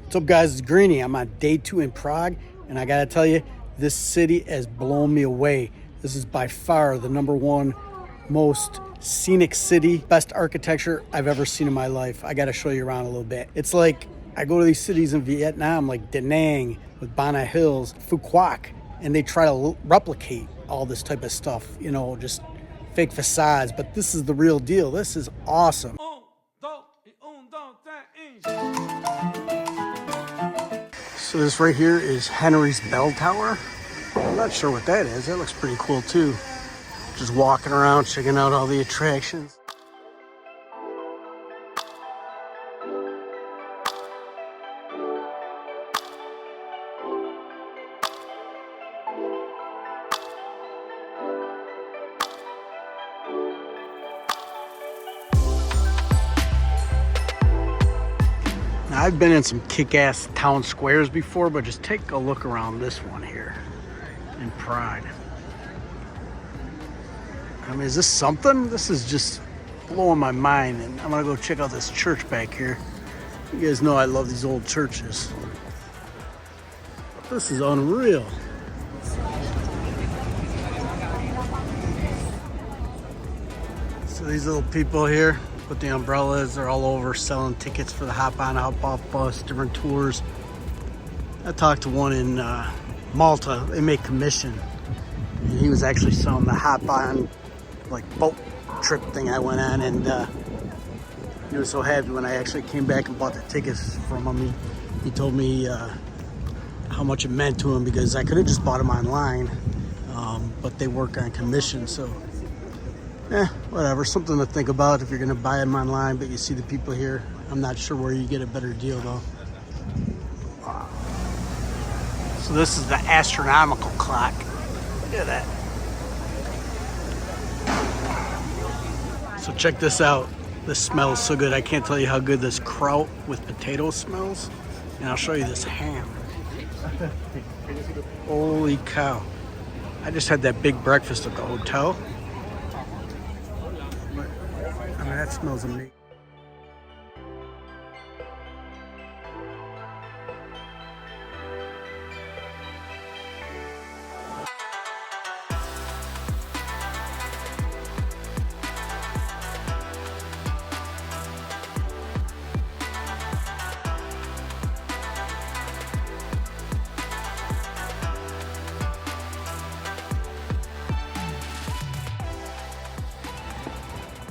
What's up, guys? It's Greeny. I'm on day 2 in Prague, and I gotta tell you, this city has blown me away. This is by far the #1 most scenic city, best architecture I've ever seen in my life. I gotta show you around a little bit. It's like I go to these cities in Vietnam, like Da Nang with Bana Hills, Phu Quoc, and they try to replicate all this type of stuff, you know, just fake facades, but this is the real deal. This is awesome. So this right here is Henry's Bell Tower. I'm not sure what that is. That looks pretty cool too. Just walking around, checking out all the attractions. Now, I've been in some kick-ass town squares before, but just take a look around this one here in Prague. I mean, is this something? This is just blowing my mind, and I'm gonna go check out this church back here. You guys know I love these old churches. This is unreal. So these little people here with the umbrellas, they're all over selling tickets for the hop on, hop off bus, different tours. I talked to one in Malta. They make commission. And he was actually selling the hop on, like, boat trip thing I went on, and he was so happy when I actually came back and bought the tickets from him. He told me how much it meant to him, because I could have just bought them online, but they work on commission, so whatever. Something to think about if you're gonna buy them online, but you see the people here. I'm not sure where you get a better deal though. Wow. So this is the astronomical clock. Look at that. So check this out. This smells so good. I can't tell you how good this kraut with potato smells. And I'll show you this ham. Holy cow. I just had that big breakfast at the hotel. I mean, that smells amazing.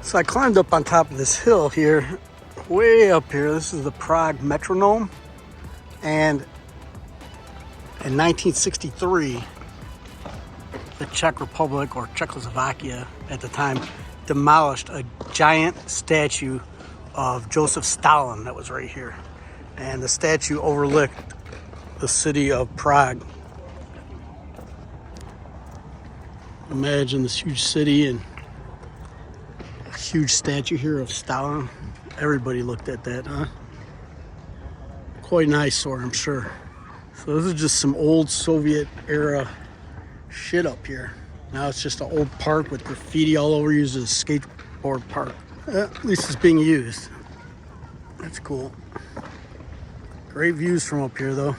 So I climbed up on top of this hill here, way up here. This is the Prague metronome. And in 1963, the Czech Republic, or Czechoslovakia at the time, demolished a giant statue of Joseph Stalin that was right here. And the statue overlooked the city of Prague. Imagine this huge city and huge statue here of Stalin. Everybody looked at that, huh? Quite an eyesore, I'm sure. So this is just some old Soviet era shit up here. Now it's just an old park with graffiti all over, used as a skateboard park. At least it's being used. That's cool. Great views from up here though.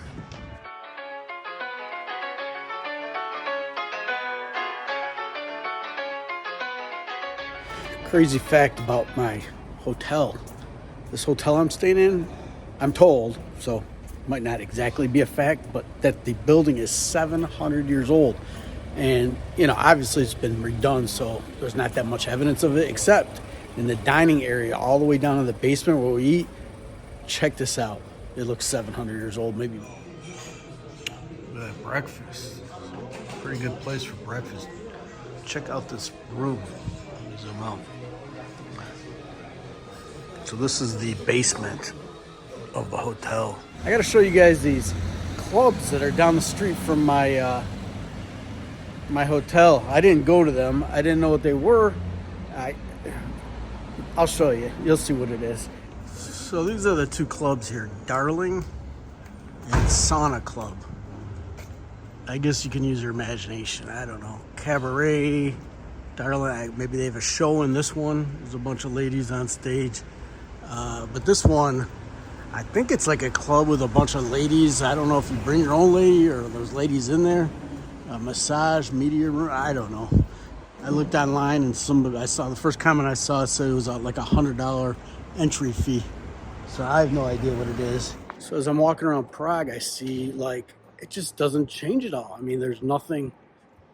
Crazy fact about my hotel. This hotel I'm staying in, I'm told, so it might not exactly be a fact, but that the building is 700 years old. And, you know, obviously it's been redone, so there's not that much evidence of it, except in the dining area all the way down in the basement where we eat. Check this out. It looks 700 years old, maybe. Look at that breakfast. Pretty good place for breakfast. Check out this room. Let me zoom out. So this is the basement of the hotel. I gotta show you guys these clubs that are down the street from my my hotel. I didn't go to them. I didn't know what they were. I'll show you. You'll see what it is. So these are the two clubs here, Darling and Sauna Club. I guess you can use your imagination. I don't know. Cabaret, Darling, maybe they have a show in this one. There's a bunch of ladies on stage. But this one, I think it's like a club with a bunch of ladies. I don't know if you bring your own lady or there's ladies in there. A massage, media room, I don't know. I looked online and I saw the first comment I saw said it was like $100 entry fee. So I have no idea what it is. So as I'm walking around Prague, I see like it just doesn't change at all. I mean, there's nothing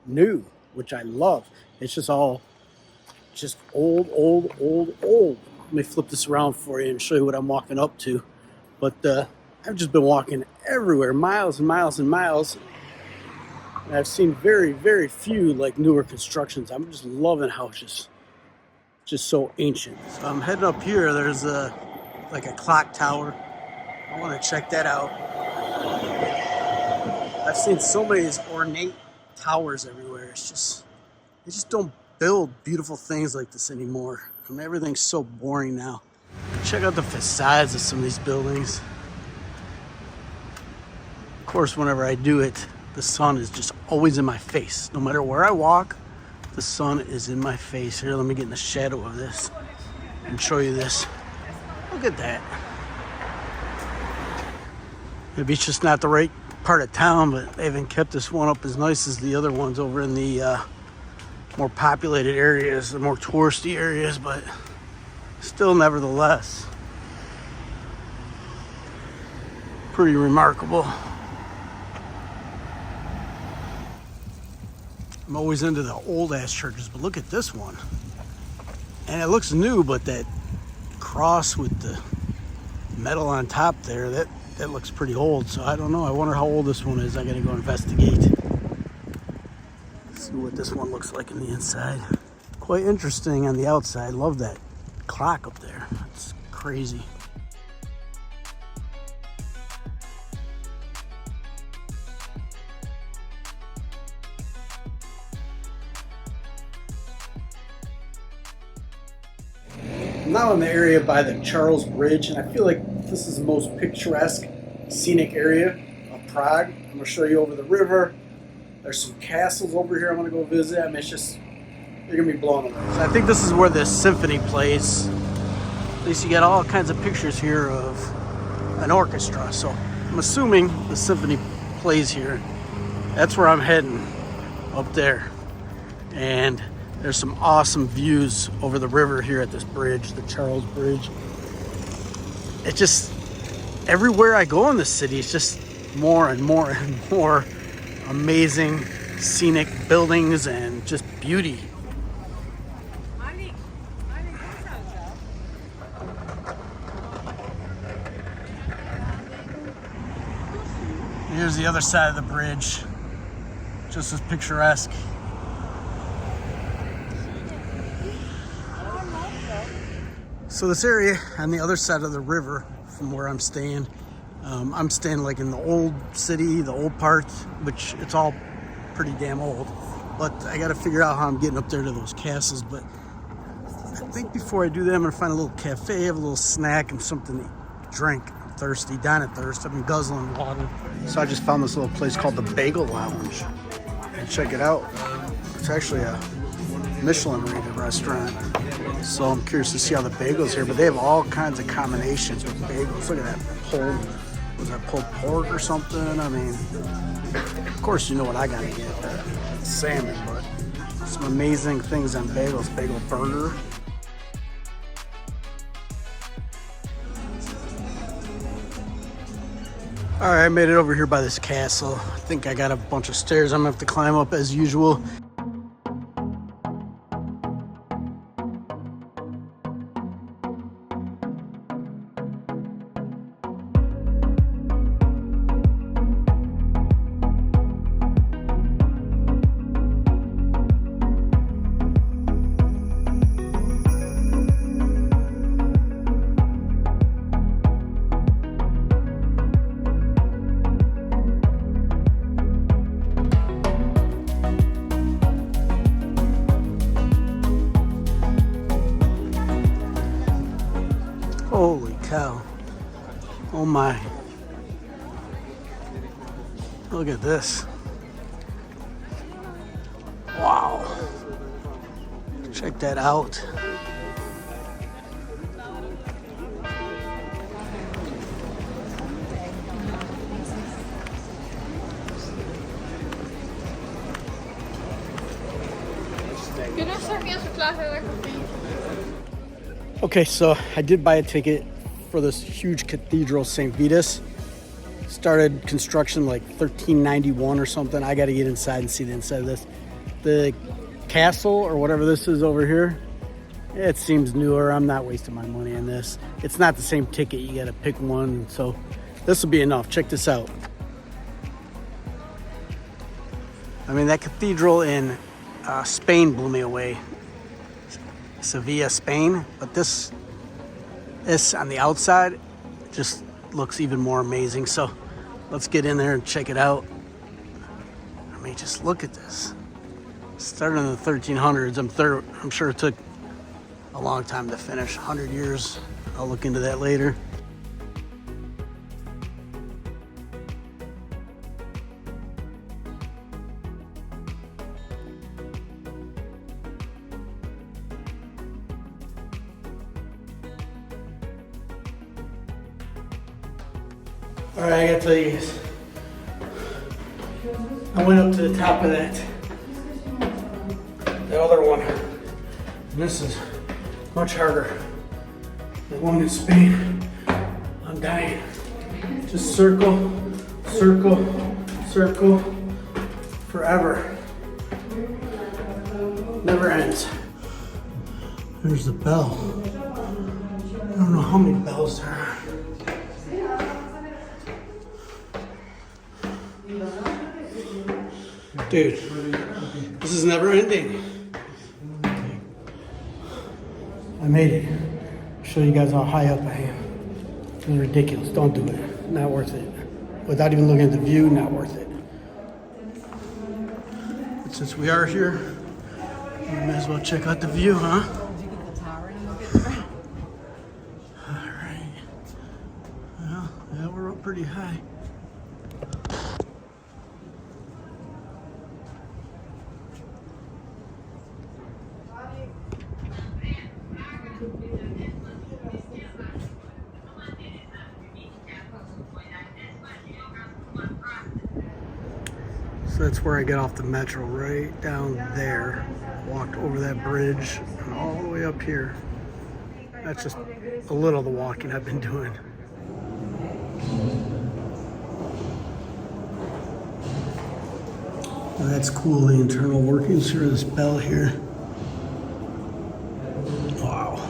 new, which I love. It's just all just old. Let me flip this around for you and show you what I'm walking up to. But I've just been walking everywhere, miles and miles and miles. And I've seen very, very few like newer constructions. I'm just loving how it's just so ancient. So I'm heading up here. There's like a clock tower. I want to check that out. I've seen so many of these ornate towers everywhere. They just don't build beautiful things like this anymore. I mean, everything's so boring now. Check out the facades of some of these buildings. Of course, whenever I do it, the sun is just always in my face. No matter where I walk, the sun is in my face. Here, let me get in the shadow of this and show you this. Look at that. Maybe it's just not the right part of town, but they haven't kept this one up as nice as the other ones over in the more populated areas, the more touristy areas, but still, nevertheless, pretty remarkable. I'm always into the old ass churches, but look at this one. And it looks new, but that cross with the metal on top there, that looks pretty old. So I don't know. I wonder how old this one is. I gotta go investigate. See what this one looks like in the inside. Quite interesting on the outside. Love that clock up there. It's crazy. I'm now in the area by the Charles Bridge, and I feel like this is the most picturesque, scenic area of Prague. I'm going to show you over the river. There's some castles over here I'm going to go visit. I mean, it's just, you're going to be blown away. So I think this is where the symphony plays. At least you got all kinds of pictures here of an orchestra. So I'm assuming the symphony plays here. That's where I'm heading, up there. And there's some awesome views over the river here at this bridge, the Charles Bridge. It just, everywhere I go in this city, it's just more and more and more amazing scenic buildings and just beauty. Here's the other side of the bridge, just as picturesque. So this area on the other side of the river from where I'm staying like in the old city, the old part, which it's all pretty damn old. But I got to figure out how I'm getting up there to those castles. But I think before I do that, I'm going to find a little cafe, have a little snack and something to drink. I'm thirsty, dying of thirst. I've been guzzling water. So I just found this little place called the Bagel Lounge. And check it out. It's actually a Michelin-rated restaurant. So I'm curious to see how the bagels here, but they have all kinds of combinations with bagels. Look at that pulled pork or something? I mean, of course you know what I gotta get, salmon, but some amazing things on bagels. Bagel burger. All right, I made it over here by this castle. I think I got a bunch of stairs I'm gonna have to climb up as usual. Holy cow. Oh my. Look at this. Wow. Check that out. Kunnen we straks niet als we klaar zijn lekker koffie? Okay, so I did buy a ticket for this huge cathedral, St. Vitus. Started construction like 1391 or something. I got to get inside and see the inside of this. The castle or whatever this is over here, it seems newer. I'm not wasting my money on this. It's not the same ticket. You got to pick one. So this will be enough. Check this out. I mean, that cathedral in Spain blew me away. Sevilla, Spain. But this on the outside just looks even more amazing. So let's get in there and check it out. I mean, just look at this. Started in the 1300s. I'm sure it took a long time to finish. 100 years. I'll look into that later. All right, I gotta tell you guys. I went up to the top of that other one. And this is much harder. The one in Spain. I'm dying. Just circle, circle, circle, forever. Never ends. There's the bell. I don't know how many bells there are. Dude, this is never ending. I made it. I'll show you guys how high up I am. It's ridiculous. Don't do it. Not worth it. Without even looking at the view, not worth it. But since we are here, we might as well check out the view, huh? Alright. Well, yeah, we're up pretty high. So that's where I got off the metro, right down there. Walked over that bridge and all the way up here. That's just a little of the walking I've been doing. Well, that's cool, the internal workings here, this bell here. Wow.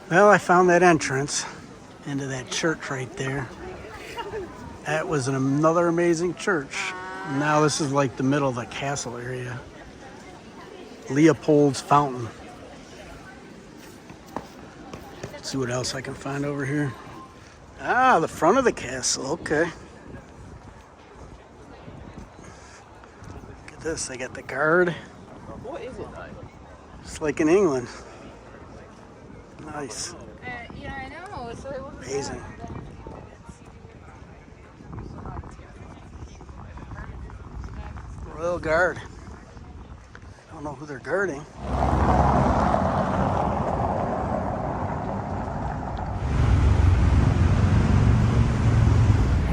Well, I found that entrance into that church right there. That was another amazing church. Now this is like the middle of the castle area. Leopold's Fountain. Let's see what else I can find over here. Ah, the front of the castle, okay. Look at this, they got the guard. What is it though? It's like in England. Nice. Yeah, I know. So it was Amazing. Royal Guard. I don't know who they're guarding.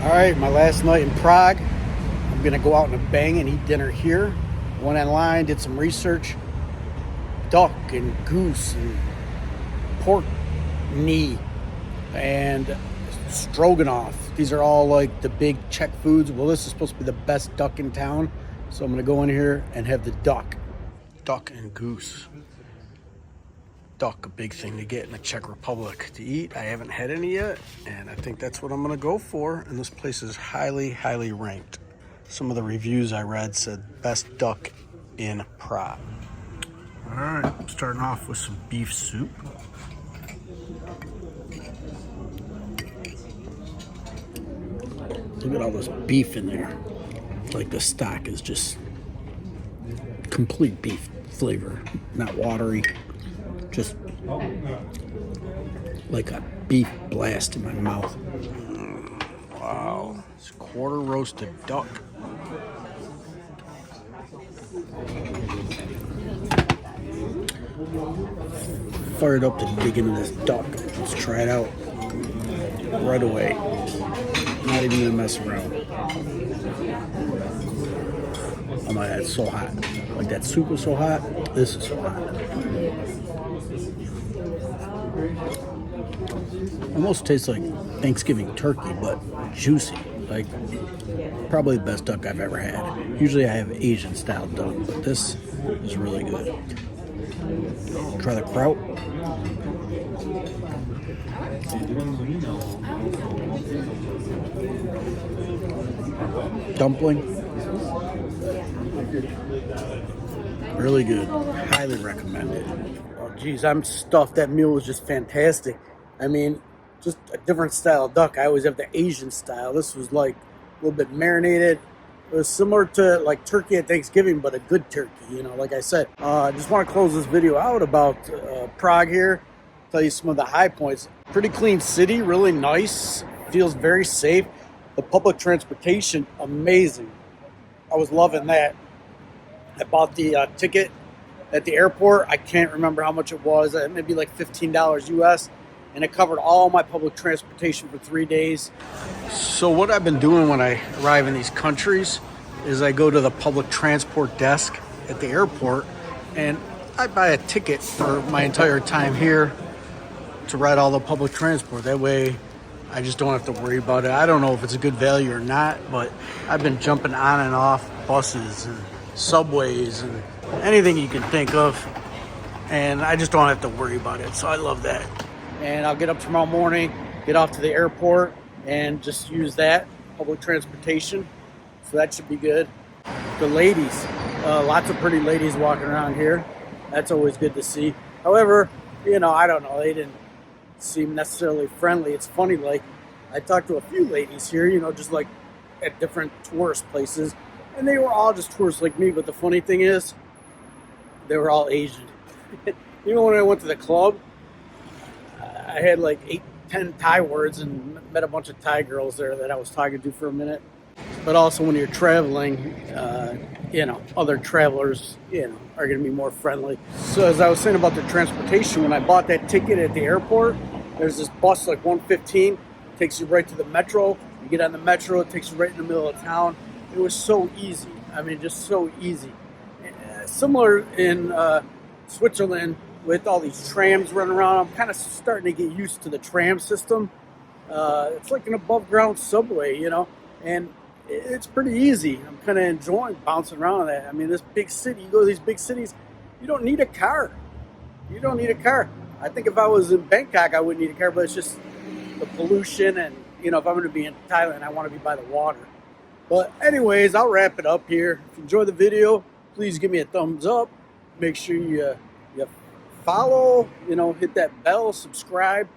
All right, my last night in Prague. I'm gonna go out in a bang and eat dinner here. Went online, did some research. Duck and goose and pork knee and stroganoff. These are all like the big Czech foods. Well, this is supposed to be the best duck in town. So I'm gonna go in here and have the duck. Duck and goose. Duck, a big thing to get in the Czech Republic to eat. I haven't had any yet, and I think that's what I'm gonna go for. And this place is highly, highly ranked. Some of the reviews I read said best duck in Prague. All right, I'm starting off with some beef soup. Look at all this beef in there. Like the stock is just complete beef flavor, not watery. Just like a beef blast in my mouth. Wow. It's quarter roasted duck. Fired up to dig into this duck. Let's try it out right away. Not even gonna mess around. Oh my god, it's so hot. Like that soup was so hot. This is so hot. Almost tastes like Thanksgiving turkey, but juicy. Like probably the best duck I've ever had. Usually I have Asian style duck, but this is really good. Try the kraut. Dumpling. Really good. Highly recommend it. Oh geez, I'm stuffed. That meal was just fantastic. I mean, just a different style of duck. I always have the Asian style. This was like a little bit marinated. It was similar to like turkey at Thanksgiving, but a good turkey, you know, like I said. I just want to close this video out about Prague here. Tell you some of the high points. Pretty clean city, really nice. Feels very safe. The public transportation, amazing. I was loving that. I bought the ticket at the airport. I can't remember how much it was. Maybe like $15 US. And it covered all my public transportation for 3 days. So what I've been doing when I arrive in these countries is I go to the public transport desk at the airport and I buy a ticket for my entire time here to ride all the public transport. That way I just don't have to worry about it. I don't know if it's a good value or not, but I've been jumping on and off buses and subways and anything you can think of, and I just don't have to worry about it. So I love that. And I'll get up tomorrow morning, get off to the airport, and just use that public transportation. So that should be good. The ladies, lots of pretty ladies walking around here. That's always good to see. However, you know, I don't know, they didn't seem necessarily friendly. It's funny, like, I talked to a few ladies here, you know, just like at different tourist places, and they were all just tourists like me, but the funny thing is, they were all Asian. Even when I went to the club, I had like 8-10 Thai words and met a bunch of Thai girls there that I was talking to for a minute. But also when you're traveling, you know, other travelers, you know, are going to be more friendly. So as I was saying about the transportation, when I bought that ticket at the airport, there's this bus like 115, takes you right to the metro. You get on the metro, it takes you right in the middle of town. It was so easy. I mean, just so easy. Similar in Switzerland with all these trams running around. I'm kind of starting to get used to the tram system. It's like an above ground subway, you know, and it's pretty easy. I'm kind of enjoying bouncing around that. I mean, this big city, you go to these big cities, you don't need a car. You don't need a car. I think if I was in Bangkok, I wouldn't need a car, but it's just the pollution, and, you know, if I'm going to be in Thailand, I want to be by the water. But anyways, I'll wrap it up here. If you enjoyed the video, please give me a thumbs up. Make sure you follow, you know, hit that bell, subscribe.